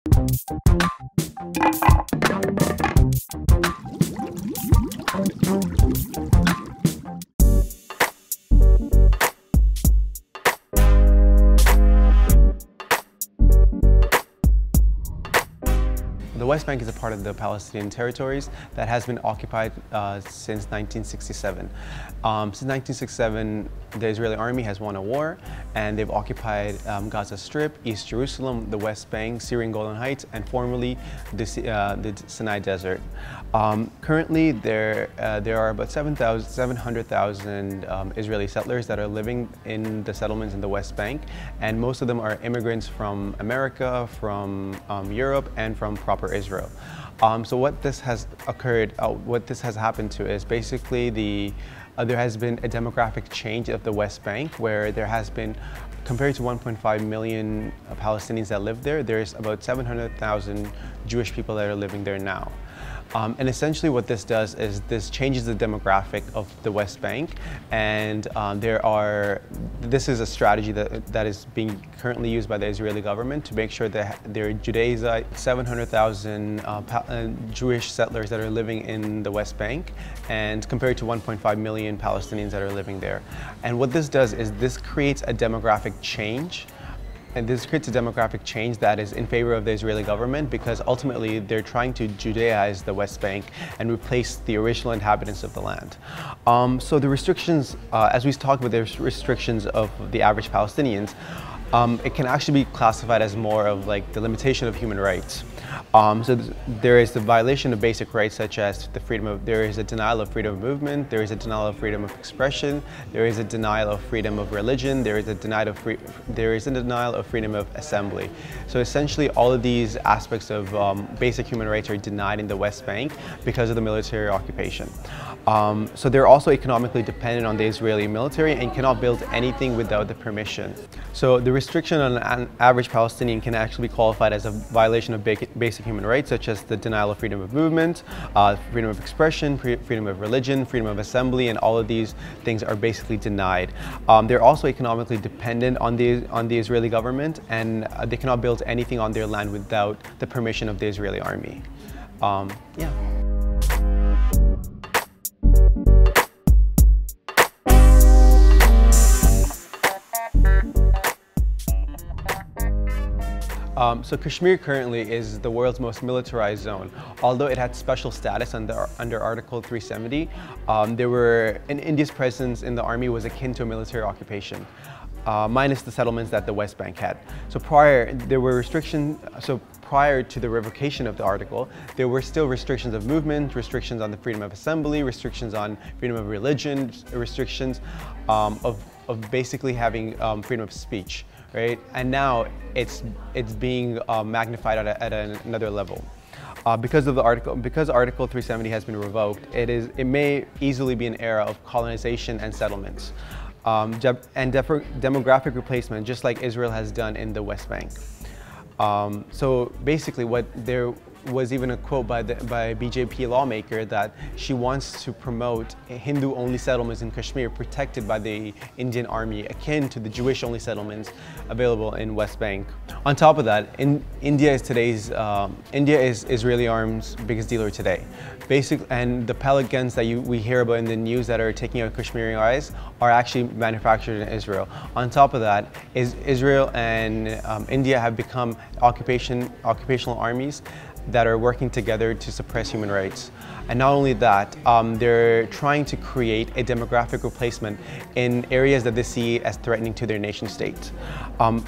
The West Bank is a part of the Palestinian territories that has been occupied since 1967. Since 1967, the Israeli army has won a war, and they've occupied Gaza Strip, East Jerusalem, the West Bank, Syrian Golan Heights, and formerly the Sinai Desert. Currently, there are about 700,000 Israeli settlers that are living in the settlements in the West Bank, and most of them are immigrants from America, from Europe, and from proper Israel. So what this has occurred, what this has happened to is basically there has been a demographic change of the West Bank, where there has been, compared to 1.5 million Palestinians that live there, there's about 700,000 Jewish people that are living there now. And essentially what this does is this changes the demographic of the West Bank, and this is a strategy that is being currently used by the Israeli government to make sure that their Judaizite 700,000 Jewish settlers that are living in the West Bank, and compared to 1.5 million Palestinians that are living there. And what this does is this creates a demographic change. And this creates a demographic change that is in favor of the Israeli government, because ultimately they're trying to Judaize the West Bank and replace the original inhabitants of the land. So the restrictions, as we talked about, the restrictions of the average Palestinians, it can actually be classified as more of like the limitation of human rights. So there is the violation of basic rights, such as there is a denial of freedom of movement, there is a denial of freedom of expression, there is a denial of freedom of religion, there is a denial of freedom of assembly. So essentially all of these aspects of basic human rights are denied in the West Bank because of the military occupation. So they're also economically dependent on the Israeli military and cannot build anything without the permission. So the restriction on an average Palestinian can actually be qualified as a violation of basic human rights, such as the denial of freedom of movement, freedom of expression, freedom of religion, freedom of assembly, and all of these things are basically denied. They're also economically dependent on the Israeli government, and they cannot build anything on their land without the permission of the Israeli army. Yeah. So Kashmir currently is the world's most militarized zone. Although it had special status under Article 370, India's presence in the army was akin to a military occupation, minus the settlements that the West Bank had. So prior to the revocation of the article, there were still restrictions of movement, restrictions on the freedom of assembly, restrictions on freedom of religion, restrictions of basically having freedom of speech. Right? And now it's being magnified at another level. Because Article 370 has been revoked, it may easily be an era of colonization and settlements, and demographic replacement, just like Israel has done in the West Bank. So basically, there was even a quote by BJP lawmaker that she wants to promote Hindu-only settlements in Kashmir protected by the Indian army, akin to the Jewish-only settlements available in West Bank. On top of that, India is Israeli arms' biggest dealer today. And the pellet guns that we hear about in the news that are taking out Kashmiri eyes are actually manufactured in Israel. On top of that, Israel and India have become occupational armies that are working together to suppress human rights. And not only that, they're trying to create a demographic replacement in areas that they see as threatening to their nation state.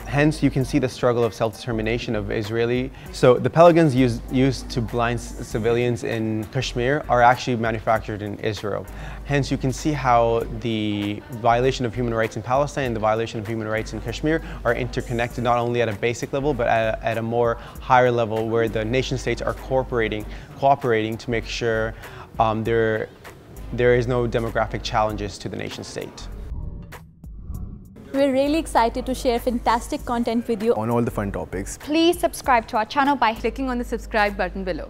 Hence, you can see the struggle of self-determination of Israeli. So the pellet guns used to blind civilians in Kashmir are actually manufactured in Israel. Hence, you can see how the violation of human rights in Palestine and the violation of human rights in Kashmir are interconnected, not only at a basic level, but at a more higher level, where the nation states are cooperating to make sure there is no demographic challenges to the nation state. We're really excited to share fantastic content with you on all the fun topics. Please subscribe to our channel by clicking on the subscribe button below.